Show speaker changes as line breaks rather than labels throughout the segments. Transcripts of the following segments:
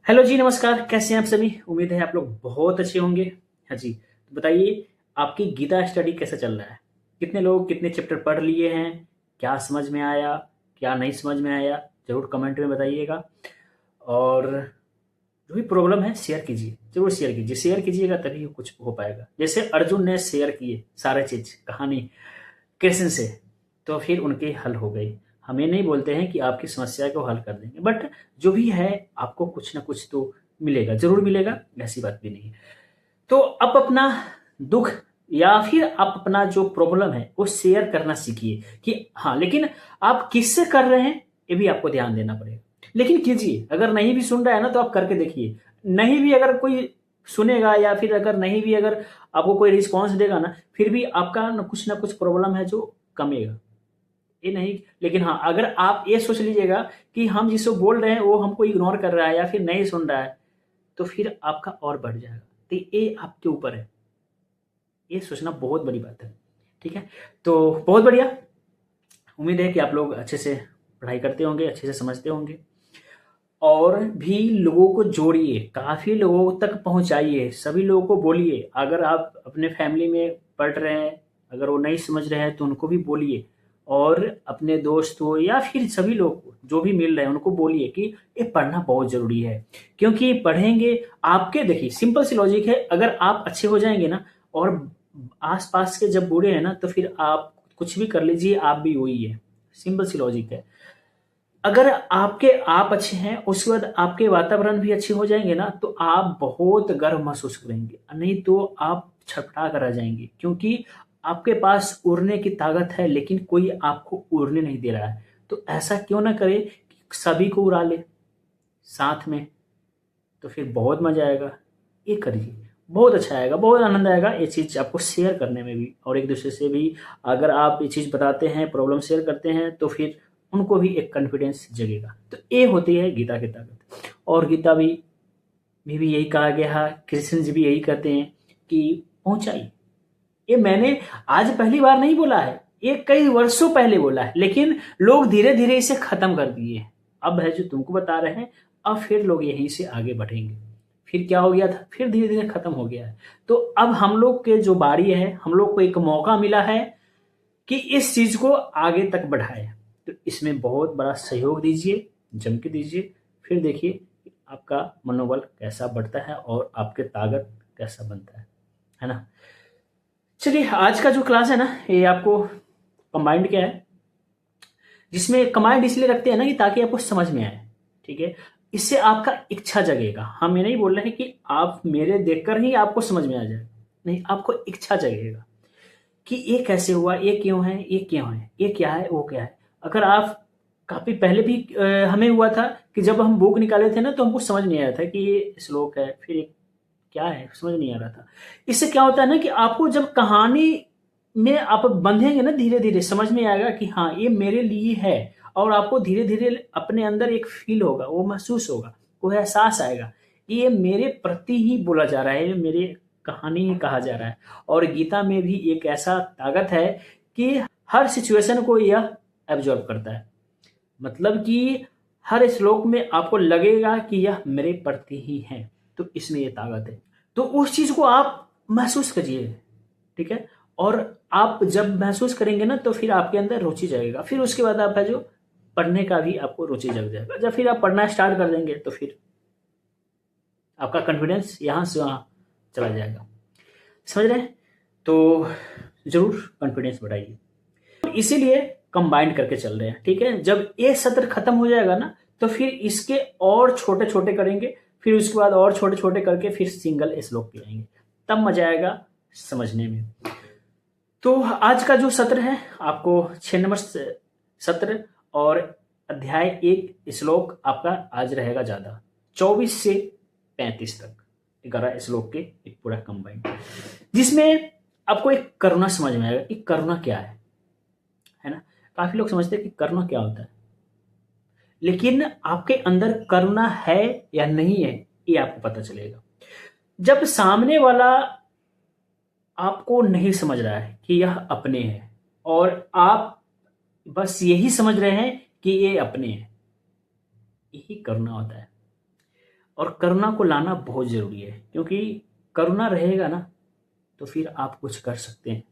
Hello जी, नमस्कार। कैसे हैं आप सभी? उम्मीद है आप लोग बहुत अच्छे होंगे। हाँ जी, तो बताइए, आपकी गीता स्टडी कैसा चल रहा है? कितने लोग कितने चैप्टर पढ़ लिए हैं? क्या समझ में आया, क्या नहीं समझ में आया? ज़रूर कमेंट में बताइएगा। और जो भी प्रॉब्लम है शेयर कीजिए, ज़रूर शेयर कीजिए। शेयर कीजिएगा तभी कुछ हो पाएगा। जैसे अर्जुन ने शेयर किए सारे चीज़ कहानी कृष्ण से, तो फिर उनकी हल हो गई। हम ये नहीं बोलते हैं कि आपकी समस्या को हल कर देंगे, बट जो भी है आपको कुछ ना कुछ तो मिलेगा, ज़रूर मिलेगा, ऐसी बात भी नहीं है। तो आप अपना दुख या फिर आप अपना जो प्रॉब्लम है वो शेयर करना सीखिए कि हाँ, लेकिन आप किससे कर रहे हैं ये भी आपको ध्यान देना पड़ेगा। लेकिन कीजिए, अगर नहीं भी सुन रहा है ना तो आप करके देखिए। नहीं भी अगर कोई सुनेगा या फिर अगर नहीं भी अगर आपको कोई रिस्पॉन्स देगा ना, फिर भी आपका ना कुछ प्रॉब्लम है जो कमेगा। ये नहीं, लेकिन हाँ, अगर आप ये सोच लीजिएगा कि हम जिसको बोल रहे हैं वो हमको इग्नोर कर रहा है या फिर नहीं सुन रहा है, तो फिर आपका और बढ़ जाएगा। तो ये आपके ऊपर है। ये सोचना बहुत बड़ी बात है। ठीक है? तो बहुत बढ़िया। उम्मीद है कि आप लोग अच्छे से पढ़ाई करते होंगे, अच्छे से समझते होंगे और भी लोगों को जोड़िए, काफ़ी लोगों तक पहुँचाइए, सभी लोगों को बोलिए। अगर आप अपने फैमिली में पढ़ रहे हैं, अगर वो नहीं समझ रहे हैं तो उनको भी बोलिए। और अपने दोस्त हो या फिर सभी लोग को जो भी मिल रहे हैं उनको बोलिए कि ये पढ़ना बहुत ज़रूरी है। क्योंकि पढ़ेंगे, आपके देखिए सिंपल सी लॉजिक है, अगर आप अच्छे हो जाएँगे ना और आस-पास के जब बुरे हैं ना तो फिर आप कुछ भी कर लीजिए, आप भी वही है। सिंपल सी लॉजिक है। अगर आपके आप अच्छे हैं, उसके बाद आपके वातावरण भी अच्छे हो जाएँगे ना, तो आप बहुत गर्व महसूस करेंगे। नहीं तो आप छटपटा कर रह जाएँगे, क्योंकि आपके पास उड़ने की ताकत है, लेकिन कोई आपको उड़ने नहीं दे रहा है। तो ऐसा क्यों ना करें कि सभी को उड़ा ले साथ में, तो फिर बहुत मज़ा आएगा। ये करिए, बहुत अच्छा आएगा, बहुत आनंद आएगा ये चीज़ आपको शेयर करने में भी। और एक-दूसरे से भी अगर आप ये चीज़ बताते हैं, प्रॉब्लम शेयर करते हैं, तो फिर उनको भी एक कॉन्फिडेंस जगेगा। तो ये होती है गीता की ताकत। और गीता में भी यही कहा गया है, कृष्ण जी भी यही कहते हैं कि पहुँचाइए। ये मैंने आज पहली बार नहीं बोला है, ये कई वर्षों पहले बोला है, लेकिन लोग धीरे-धीरे इसे खत्म कर दिए हैं। अब है जो तुमको बता रहे हैं, अब फिर लोग यहीं से आगे बढ़ेंगे। फिर क्या हो गया था? फिर धीरे-धीरे खत्म हो गया है। तो अब हम लोग के जो बारी है, हम लोग को एक मौका मिला है कि इस चीज़ को आगे तक बढ़ाएँ। तो इसमें बहुत बड़ा सहयोग दीजिए, जम के दीजिए, फिर देखिए कि आपका मनोबल कैसा बढ़ता है और आपकी ताकत कैसा बनता है ना? चलिए, आज का जो क्लास है ना, ये आपको कंबाइंड क्या है, जिसमें कंबाइंड इसलिए रखते हैं ना कि ताकि आपको समझ में आए। ठीक है? इससे आपका इच्छा जगेगा। हम ये नहीं बोल रहे हैं कि आप मेरे देखकर ही आपको समझ में आ जाए। नहीं, आपको इच्छा जगेगा कि ये कैसे हुआ, ये क्यों है, ये क्यों है, ये क्या है, वो क्या है। अगर आप काफ़ी पहले भी हमें हुआ था कि जब हम बुक निकाले थे ना तो हमको समझ नहीं आया था कि ये श्लोक है, फिर ये क्या है, समझ नहीं आ रहा था। इससे क्या होता है ना कि आपको जब कहानी में आप बंधेंगे ना, धीरे-धीरे समझ में आएगा कि हाँ, ये मेरे लिए है। और आपको धीरे-धीरे अपने अंदर एक फ़ील होगा, वो महसूस होगा, वो एहसास आएगा, ये मेरे प्रति ही बोला जा रहा है, ये मेरी कहानी ही कहा जा रहा है। और गीता में भी एक ऐसा ताकत है कि हर सिचुएशन को यह एब्ज़ॉर्ब करता है। मतलब कि हर श्लोक में आपको लगेगा कि यह मेरे प्रति ही है, तो इसमें ये ताकत है। तो उस चीज़ को आप महसूस करिए, ठीक है? और आप जब महसूस करेंगे ना तो फिर आपके अंदर रुचि जागेगा। फिर उसके बाद आप है जो पढ़ने का भी आपको रुचि जग जाएगा। जब फिर आप पढ़ना स्टार्ट कर देंगे तो फिर आपका कॉन्फिडेंस यहाँ से वहाँ चला जाएगा। समझ रहे हैं? तो ज़रूर कॉन्फिडेंस बढ़ाइए। इसीलिए कंबाइंड करके चल रहे हैं, ठीक है? जब ये सत्र खत्म हो जाएगा ना तो फिर इसके और छोटे-छोटे करेंगे, फिर उसके बाद और छोटे-छोटे करके फिर सिंगल श्लोक पे आएँगे। तब मज़ा आएगा समझने में। तो आज का जो सत्र है आपको 6 नंबर सत्र और अध्याय 1 श्लोक आपका आज रहेगा ज़्यादा, 24 से 35 तक 11 श्लोक के एक पूरा कंबाइंड, जिसमें आपको एक करुणा समझ में आएगा कि करुणा क्या है ना? काफ़ी लोग समझते हैं कि करुणा क्या होता है, लेकिन आपके अंदर करुणा है या नहीं है, ये आपको पता चलेगा। जब सामने वाला आपको नहीं समझ रहा है कि यह अपने हैं और आप बस यही समझ रहे हैं कि ये अपने हैं, यही करुणा होता है। और करुणा को लाना बहुत ज़रूरी है, क्योंकि करुणा रहेगा ना तो फिर आप कुछ कर सकते हैं,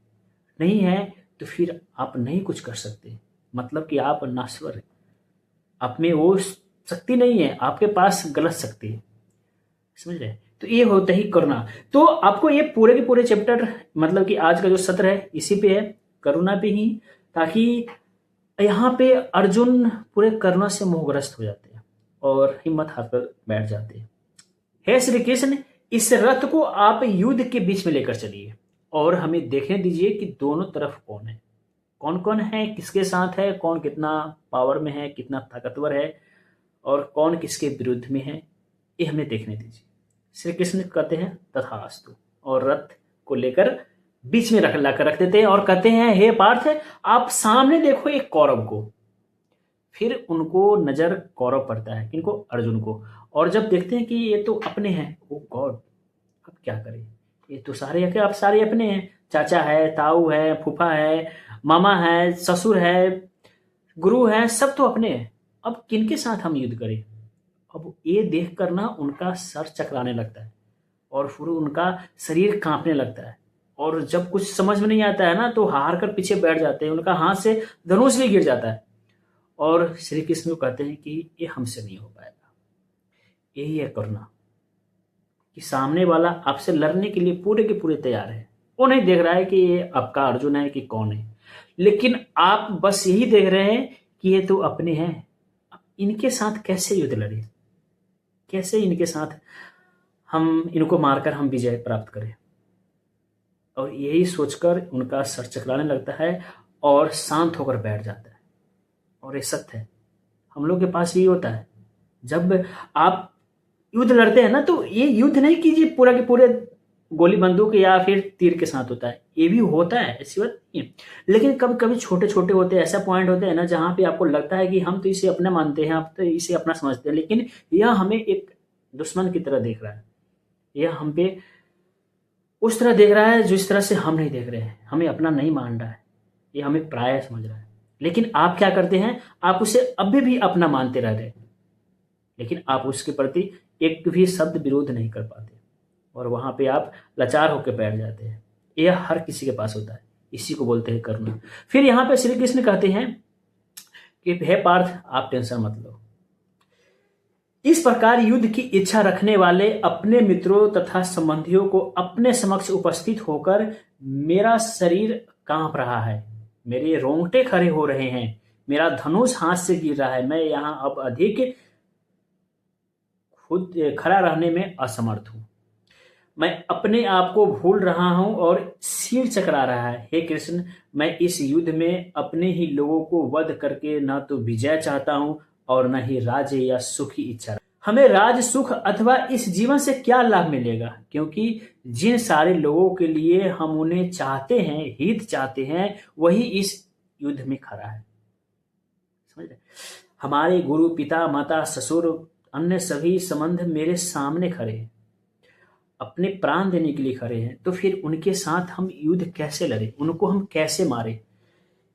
नहीं है तो फिर आप नहीं कुछ कर सकते। मतलब कि आप नाश्वर हैं, आप में वो शक्ति नहीं है, आपके पास गलत शक्ति है। समझ रहे? तो ये होता ही करुणा। तो आपको ये पूरे के पूरे चैप्टर, मतलब कि आज का जो सत्र है इसी पे है, करुणा पे ही, ताकि यहाँ पे अर्जुन पूरे करुणा से मोहग्रस्त हो जाते हैं और हिम्मत हार कर बैठ जाते हैं। हे श्री कृष्ण, इस रथ को आप युद्ध के बीच में लेकर चलिए और हमें देखने दीजिए कि दोनों तरफ कौन है, कौन कौन है, किसके साथ है, कौन कितना पावर में है, कितना ताकतवर है और कौन किसके विरुद्ध में है, ये हमें देखने दीजिए। श्री कृष्ण कहते हैं तथास्तु, और रथ को लेकर बीच में रख देते हैं और कहते हैं हे पार्थ, आप सामने देखो एक कौरव को। फिर उनको नजर कौरव पड़ता है, किनको? अर्जुन को। और जब देखते हैं कि ये तो अपने हैं, ओ गॉड, अब क्या करें, ये तो सारे के आप सारे अपने हैं, चाचा है, ताऊ है, फूफा है, मामा है, ससुर है, गुरु है, सब तो अपने हैं, अब किनके साथ हम युद्ध करें? अब ये देख कर ना उनका सर चकराने लगता है और फिर उनका शरीर कांपने लगता है, और जब कुछ समझ में नहीं आता है ना तो हार कर पीछे बैठ जाते हैं, उनका हाथ से धनुष भी गिर जाता है और श्री कृष्ण को कहते हैं कि ये हमसे नहीं हो पाएगा। यही है करुणा, कि सामने वाला आपसे लड़ने के लिए पूरे के पूरे तैयार है, वो नहीं देख रहा है कि ये आपका अर्जुन है कि कौन है, लेकिन आप बस यही देख रहे हैं कि ये तो अपने हैं, अब इनके साथ कैसे युद्ध लड़े, कैसे इनके साथ हम इनको मारकर हम विजय प्राप्त करें। और यही सोचकर उनका सर चकराने लगता है और शांत होकर बैठ जाता है। और ये सत्य है, हम लोग के पास भी होता है, जब आप युद्ध लड़ते हैं ना तो ये युद्ध नहीं कीजिए पूरा के पूरे गोली बंदूक या फिर तीर के साथ होता है, ये भी होता है, ऐसी बात नहीं है, लेकिन कभी कभी छोटे छोटे होते हैं, ऐसा पॉइंट होते हैं ना जहाँ पे आपको लगता है कि हम तो इसे अपना मानते हैं, आप तो इसे अपना समझते हैं, लेकिन यह हमें एक दुश्मन की तरह देख रहा है, यह हम पे उस तरह देख रहा है जिस तरह से हम नहीं देख रहे हैं, हमें अपना नहीं मान रहा है, ये हमें पराया समझ रहा है। लेकिन आप क्या करते हैं, आप उसे अभी भी अपना मानते रह रहे हैं, लेकिन आप उसके प्रति एक भी शब्द विरोध नहीं कर पाते और वहां पे आप लाचार होकर बैठ जाते हैं। यह हर किसी के पास होता है, इसी को बोलते हैं करुणा। फिर यहाँ पे श्री कृष्ण कहते हैं कि हे पार्थ, आप टेंशन मत लो, इस प्रकार युद्ध की इच्छा रखने वाले अपने मित्रों तथा संबंधियों को अपने समक्ष उपस्थित होकर मेरा शरीर कांप रहा है, मेरे रोंगटे खड़े हो रहे हैं, मेरा धनुष हाथ से गिर रहा है, मैं यहां अब अधिक खुद खड़ा रहने में असमर्थ हूं, मैं अपने आप को भूल रहा हूं और सिर चकरा रहा है। हे कृष्ण, मैं इस युद्ध में अपने ही लोगों को वध करके न तो विजय चाहता हूं और न ही राज्य या सुख की इच्छा। हमें राज सुख अथवा इस जीवन से क्या लाभ मिलेगा, क्योंकि जिन सारे लोगों के लिए हम उन्हें चाहते हैं, हित चाहते हैं, वही इस युद्ध में खड़ा है। समझ रहे? हमारे गुरु, पिता, माता, ससुर, अन्य सभी संबंध मेरे सामने खड़े हैं, अपने प्राण देने के लिए खड़े हैं, तो फिर उनके साथ हम युद्ध कैसे लड़े, उनको हम कैसे मारे,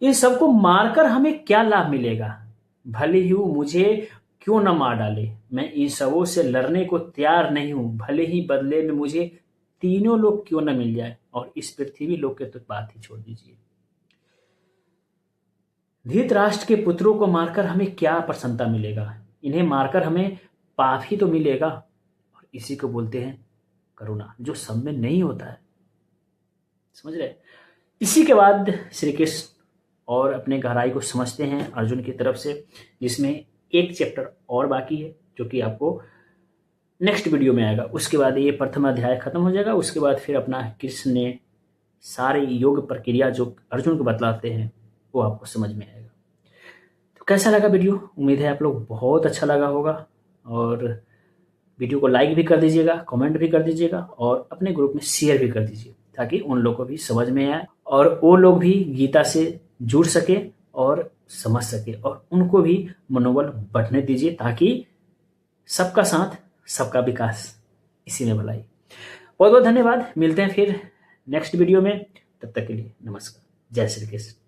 इन सबको मारकर हमें क्या लाभ मिलेगा? भले ही मुझे क्यों न मार डाले, मैं इन सबों से लड़ने को तैयार नहीं हूं, भले ही बदले में मुझे तीनों लोग क्यों न मिल जाए, और इस पृथ्वी लोग के तो बात ही छोड़ दीजिए। धृतराष्ट्र के पुत्रों को मारकर हमें क्या प्रसन्नता मिलेगा, इन्हें मारकर हमें पाप ही तो मिलेगा, और इसी को बोलते हैं करुणा, जो सब में नहीं होता है। समझ रहे? इसी के बाद श्री कृष्ण और अपने गहराई को समझते हैं अर्जुन की तरफ से, जिसमें एक चैप्टर और बाकी है जो कि आपको नेक्स्ट वीडियो में आएगा। उसके बाद ये प्रथम अध्याय खत्म हो जाएगा, उसके बाद फिर अपना कृष्ण ने सारे योग प्रक्रिया जो अर्जुन को बतलाते हैं वो आपको समझ में आएगा। तो कैसा लगा वीडियो? उम्मीद है आप लोग बहुत अच्छा लगा होगा, और वीडियो को लाइक भी कर दीजिएगा, कमेंट भी कर दीजिएगा, और अपने ग्रुप में शेयर भी कर दीजिए, ताकि उन लोगों को भी समझ में आए और वो लोग भी गीता से जुड़ सके और समझ सके, और उनको भी मनोबल बढ़ने दीजिए, ताकि सबका साथ सबका विकास, इसी में भलाई। बहुत बहुत धन्यवाद, मिलते हैं फिर नेक्स्ट वीडियो में, तब तक के लिए नमस्कार, जय श्री कृष्ण।